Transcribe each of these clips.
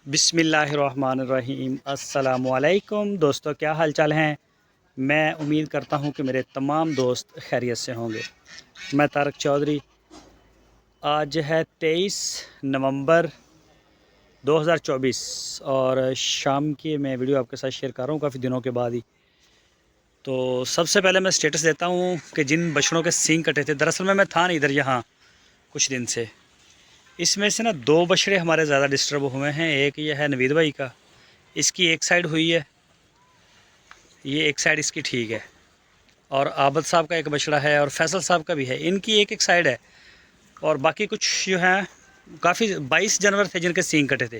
बिस्मिल्लाहिर्रहमानिर्रहीम। अस्सलामुअलैकुम दोस्तों, क्या हाल चाल हैं। मैं उम्मीद करता हूं कि मेरे तमाम दोस्त खैरियत से होंगे। मैं तारक चौधरी। आज है 23 नवंबर 2024 और शाम की मैं वीडियो आपके साथ शेयर कर रहा हूं काफ़ी दिनों के बाद ही। तो सबसे पहले मैं स्टेटस देता हूं कि जिन बछड़ों के सींग कटे थे, दरअसल में मैं था नहीं इधर यहाँ कुछ दिन से। इसमें से ना दो बछड़े हमारे ज़्यादा डिस्टर्ब हुए हैं। एक ये है नवीद भाई का, इसकी एक साइड हुई है, ये एक साइड इसकी ठीक है। और आबद साहब का एक बछड़ा है और फैसल साहब का भी है, इनकी एक एक साइड है। और बाकी कुछ जो हैं काफ़ी 22 जानवर थे जिनके सींग कटे थे।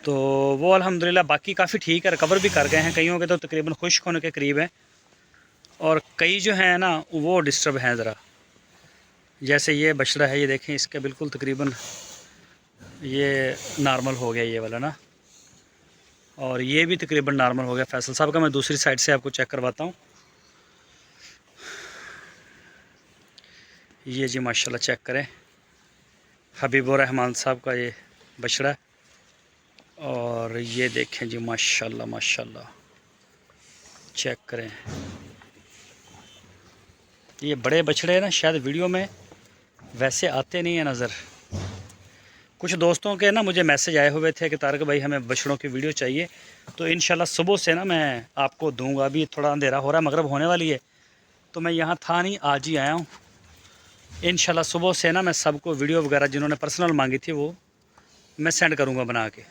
तो वो अल्हम्दुलिल्लाह बाकी काफ़ी ठीक है, रिकवर भी कर गए हैं। कईयों के तो तकरीबन खुश्क होने के करीब हैं और कई जो हैं ना वो डिस्टर्ब हैं ज़रा। जैसे ये बछड़ा है, ये देखें, इसका बिल्कुल तकरीबन ये नॉर्मल हो गया ये वाला ना, और ये भी तकरीबन नॉर्मल हो गया फैसल साहब का। मैं दूसरी साइड से आपको चेक करवाता हूँ। ये जी माशाल्लाह चेक करें, हबीबुर रहमान साहब का ये बछड़ा। और ये देखें जी माशाल्लाह माशाल्लाह, चेक करें। ये बड़े बछड़े ना शायद वीडियो में वैसे आते नहीं हैं नज़र। कुछ दोस्तों के ना मुझे मैसेज आए हुए थे कि तारक भाई हमें बछड़ों की वीडियो चाहिए, तो इंशाल्लाह सुबह से ना मैं आपको दूंगा। अभी थोड़ा अंधेरा हो रहा है, मगरिब होने वाली है, तो मैं यहाँ था नहीं, आज ही आया हूँ। इंशाल्लाह सुबह से ना मैं सबको वीडियो वगैरह जिन्होंने पर्सनल मांगी थी वो मैं सेंड करूँगा बना के।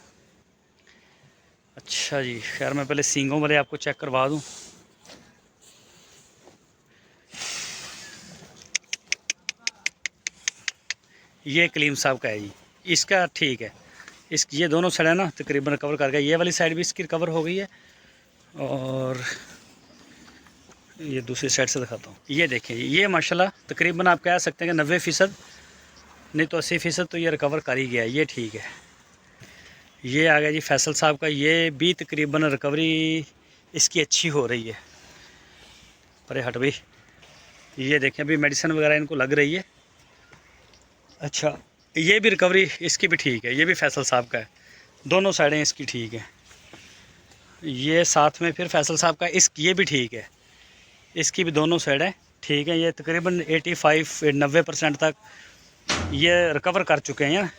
अच्छा जी, खैर मैं पहले सींगों वाले आपको चेक करवा दूँ। ये कलीम साहब का है जी, इसका ठीक है। इस ये दोनों साइड है ना तकरीबन कवर कर गया, ये वाली साइड भी इसकी कवर हो गई है। और ये दूसरी साइड से दिखाता हूँ। ये देखें, ये माशाल्लाह तकरीबन आप कह सकते हैं कि 90% नहीं तो 80% तो ये रिकवर कर ही गया है, ये ठीक है। ये आ गया जी फैसल साहब का, ये भी तकरीबन रिकवरी इसकी अच्छी हो रही है। अरे हट भाई, ये देखें अभी मेडिसिन वगैरह इनको लग रही है। अच्छा, ये भी रिकवरी इसकी भी ठीक है, ये भी फैसल साहब का है, दोनों साइडें इसकी ठीक है। ये साथ में फिर फैसल साहब का ये भी ठीक है, इसकी भी दोनों साइडें ठीक है। ये तकरीबन 85-90% तक ये रिकवर कर चुके हैं।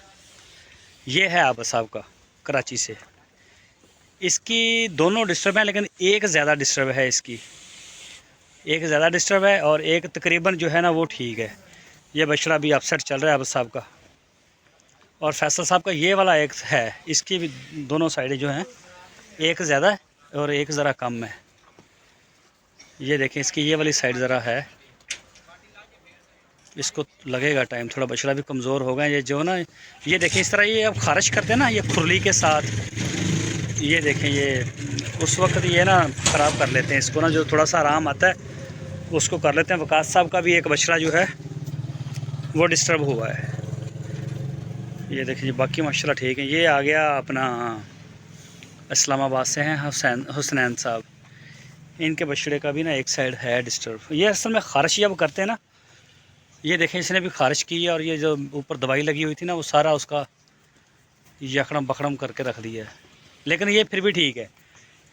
ये है आबद साहब का कराची से, इसकी दोनों डिस्टर्ब हैं लेकिन एक ज़्यादा डिस्टर्ब है, इसकी एक ज़्यादा डिस्टर्ब है और एक तकरीबन जो है ना वो ठीक है। ये बछड़ा भी अपसेट चल रहा है आबद साहब का। और फैसल साहब का ये वाला एक है, इसकी भी दोनों साइडें जो हैं एक ज़्यादा है और एक ज़रा कम है। ये देखें, इसकी ये वाली साइड ज़रा है, इसको लगेगा टाइम, थोड़ा बछड़ा भी कमज़ोर हो गया। ये जो ना, ये देखें इस तरह ये अब खारिश करते हैं ना ये खुरली के साथ, ये देखें ये उस वक्त ये ना ख़राब कर लेते हैं इसको ना, जो थोड़ा सा आराम आता है उसको कर लेते हैं। वकास साहब का भी एक बछड़ा जो है वो डिस्टर्ब हुआ है। ये देखिए बाकी माशाल्लाह ठीक है। ये आ गया अपना इस्लामाबाद से हैं हुसनैन साहब, इनके बछड़े का भी ना एक साइड है डिस्टर्ब। ये असल में खारिश जब करते हैं ना, ये देखें इसने भी खारिश की है और ये जो ऊपर दवाई लगी हुई थी ना वो सारा उसका यखड़म बखड़म करके रख दिया है। लेकिन ये फिर भी ठीक है,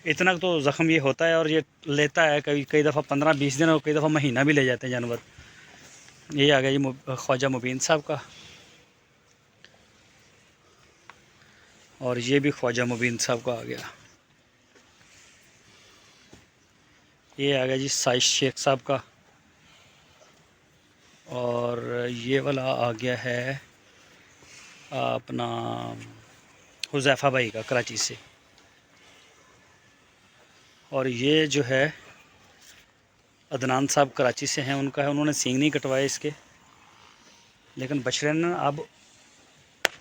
इतना तो ज़ख़म ये होता है और ये लेता है कई कई दफ़ा 15-20 दिन और कई दफ़ा महीना भी ले जाते हैं जानवर। ये आ गया जी ख्वाजा मुबीन साहब का, और ये भी ख्वाजा मुबीन साहब का आ गया। ये आ गया जी साइश शेख साहब का, और ये वाला आ गया है अपना हुज़ैफ़ा भाई का कराची से। और ये जो है अदनान साहब कराची से हैं, उनका है, उन्होंने सींग नहीं कटवाए इसके, लेकिन बछड़े ने अब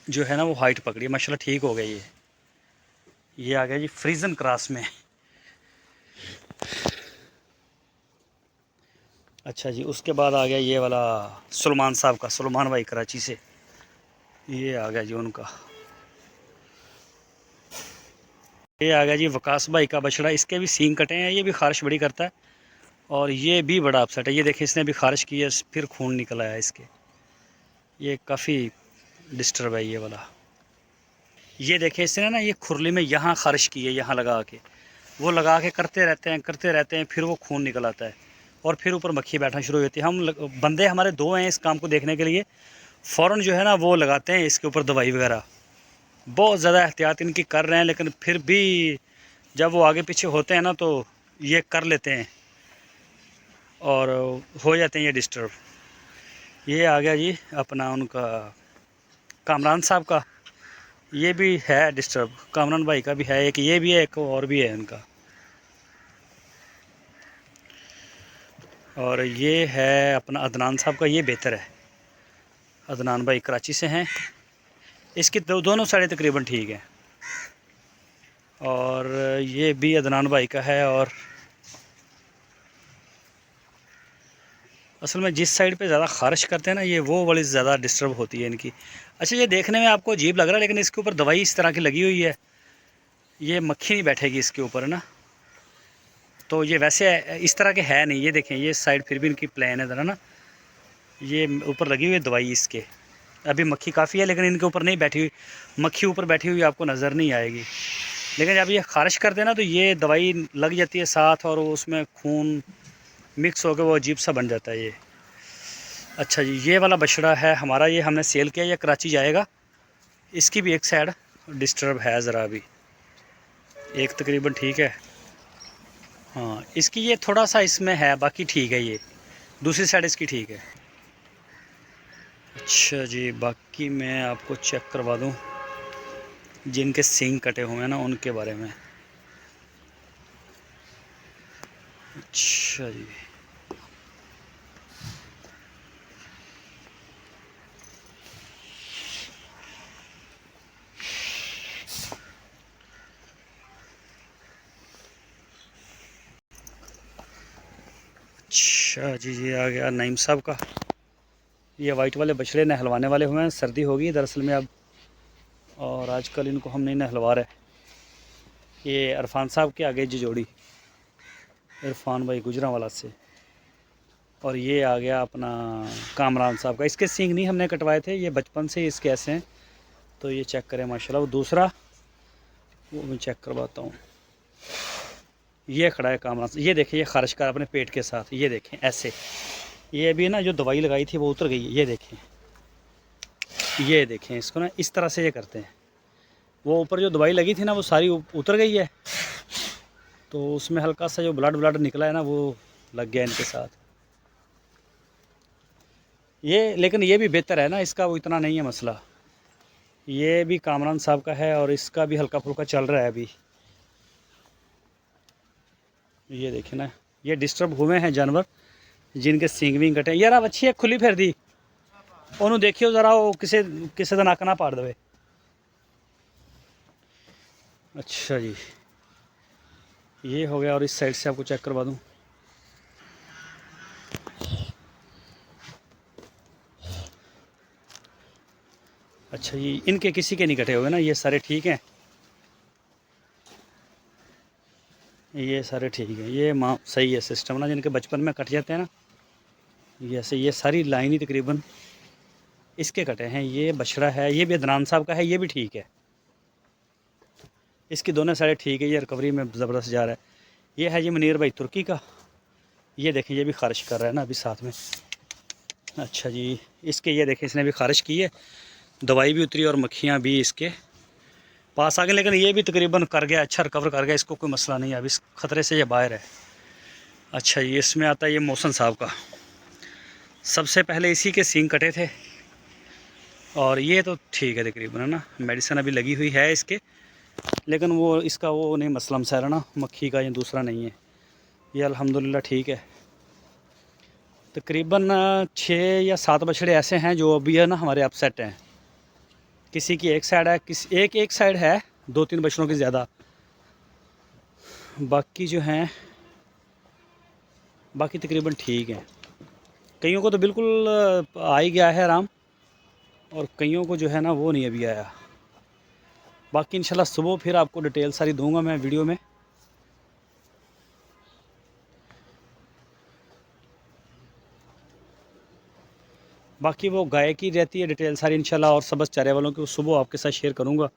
जो है ना वो हाइट पकड़ी माशाल्लाह, ठीक हो गई है। ये आ गया जी फ्रीजन क्रॉस में। अच्छा जी, उसके बाद आ गया ये वाला सलमान साहब का, सलमान भाई कराची से, ये आ गया जी उनका। ये आ गया जी वकास भाई का बछड़ा, इसके भी सींग कटे हैं, ये भी खारिश बड़ी करता है और ये भी बड़ा अपसेट है। ये देखिए इसने भी खारिश की है, फिर खून निकल आया इसके, ये काफ़ी डिस्टर्ब है ये वाला। ये देखिए इसने ना ये खुरली में यहाँ ख़ारिश की है, यहाँ लगा के, वो लगा के करते रहते हैं, फिर वो खून निकल आता है और फिर ऊपर मक्खी बैठना शुरू हो जाती है। बंदे हमारे 2 हैं इस काम को देखने के लिए, फ़ौरन जो है ना वो लगाते हैं इसके ऊपर दवाई वगैरह। बहुत ज़्यादा एहतियात इनकी कर रहे हैं, लेकिन फिर भी जब वो आगे पीछे होते हैं ना तो ये कर लेते हैं और हो जाते हैं ये डिस्टर्ब। ये आ गया जी अपना उनका कामरान साहब का, ये भी है डिस्टर्ब, कामरान भाई का भी है एक, ये भी है एक और भी है इनका। और ये है अपना अदनान साहब का, ये बेहतर है। अदनान भाई कराची से हैं, इसकी दोनों साइडें तकरीबन ठीक हैं। और ये भी अदनान भाई का है। और असल में जिस साइड पे ज़्यादा ख़ारिश करते हैं ना, ये वो वाली ज़्यादा डिस्टर्ब होती है इनकी। अच्छा, ये देखने में आपको अजीब लग रहा है, लेकिन इसके ऊपर दवाई इस तरह की लगी हुई है, ये मक्खी नहीं बैठेगी इसके ऊपर ना। तो ये वैसे इस तरह के है नहीं। ये देखें, ये साइड फिर भी इनकी प्लेन है ज़रा ना, ये ऊपर लगी हुई है दवाई इसके। अभी मक्खी काफ़ी है, लेकिन इनके ऊपर नहीं बैठी हुई मक्खी, ऊपर बैठी हुई आपको नज़र नहीं आएगी। लेकिन जब ये ख़ारिश कर देना तो ये दवाई लग जाती है साथ, और उसमें खून मिक्स होकर वो अजीब सा बन जाता है ये। अच्छा जी, ये वाला बछड़ा है हमारा, ये हमने सेल किया, ये कराची जाएगा। इसकी भी एक साइड डिस्टर्ब है ज़रा, अभी एक तकरीबन ठीक है। हाँ, इसकी ये थोड़ा सा इसमें है, बाकी ठीक है, ये दूसरी साइड इसकी ठीक है। अच्छा जी, बाकी मैं आपको चेक करवा दूँ जिनके सींग कटे हुए हैं ना उनके बारे में। अच्छा जी, अच्छा जी, ये आ गया नईम साहब का। ये वाइट वाले बछड़े नहलवाने वाले हुए हैं, सर्दी होगी दरअसल में अब, और आजकल इनको हम नहीं नहलवा रहे। ये इरफान साहब के आगे जी जोड़ी, इरफान भाई गुजरांवाला से। और ये आ गया अपना कामरान साहब का। इसके सींग नहीं हमने कटवाए थे, ये बचपन से इसके ऐसे हैं। तो ये चेक करें माशाल्लाह। वो दूसरा वो मैं चेक करवाता हूँ। ये खड़ा है कामरान, ये देखें, ये ख़ारिश कर अपने पेट के साथ, ये देखें ऐसे। ये भी ना जो दवाई लगाई थी वो उतर गई है, ये देखें, ये देखें इसको ना इस तरह से ये करते हैं। वो ऊपर जो दवाई लगी थी ना वो सारी उतर गई है, तो उसमें हल्का सा जो ब्लड निकला है ना वो लग गया इनके साथ। ये लेकिन ये भी बेहतर है ना, इसका वो इतना नहीं है मसला। ये भी कामरान साहब का है और इसका भी हल्का फुल्का चल रहा है अभी। ये देखें ना, ये डिस्टर्ब हुए हैं जानवर जिनके सींग विंग कटे। यार अब अच्छी है खुली फिर दी ओनू, देखियो ज़रा वो किसे किसे का नक ना पाड़ दे। अच्छा जी, ये हो गया। और इस साइड से आपको चेक करवा दूँ। अच्छा जी, इनके किसी के नहीं कटे हुए ना, ये सारे ठीक हैं, ये सारे ठीक हैं। ये माँ सही है सिस्टम ना, जिनके बचपन में कट जाते हैं ना, जैसे ये सारी लाइन ही तकरीबन इसके कटे हैं। ये बछड़ा है, ये भी अदनान साहब का है, ये भी ठीक है, इसकी दोनों साइड ठीक है। ये रिकवरी में ज़बरदस्त जा रहा है। ये है जी मुनीर भाई तुर्की का, ये देखें, ये भी ख़ारिश कर रहा है ना अभी साथ में। अच्छा जी, इसके ये देखें, इसने भी ख़ारिश की है, दवाई भी उतरी और मक्खियाँ भी इसके पास आ गए, लेकिन ये भी तकरीबन कर गया, अच्छा रिकवर कर गया, इसको कोई मसला नहीं है, अभी इस ख़तरे से ये बाहर है। अच्छा ये इसमें आता है ये मोहसन साहब का। सबसे पहले इसी के सींग कटे थे, और ये तो ठीक है तकरीबन है ना, मेडिसिन अभी लगी हुई है इसके, लेकिन वो इसका वो नहीं मसला मसाला ना मक्खी का, ये दूसरा नहीं है, ये अल्हम्दुलिल्लाह ठीक है। तकरीबन 6 या 7 बछड़े ऐसे हैं जो अभी है ना हमारे अपसेट हैं। किसी की एक साइड है, किसी एक साइड है, 2-3 बछड़ों की ज़्यादा, बाकी जो हैं बाकी तकरीबन ठीक हैं। कईयों को तो बिल्कुल आ ही गया है आराम, और कईयों को जो है ना वो नहीं अभी आया। बाकी इंशाल्लाह सुबह फिर आपको डिटेल सारी दूंगा मैं वीडियो में। बाकी वो गाय की रहती है डिटेल सारी इंशाल्लाह, और सबस चारे वालों की सुबह आपके साथ शेयर करूंगा।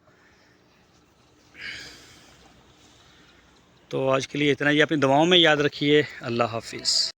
तो आज के लिए इतना ही, अपनी दवाओं में याद रखिए। अल्लाह हाफिज़।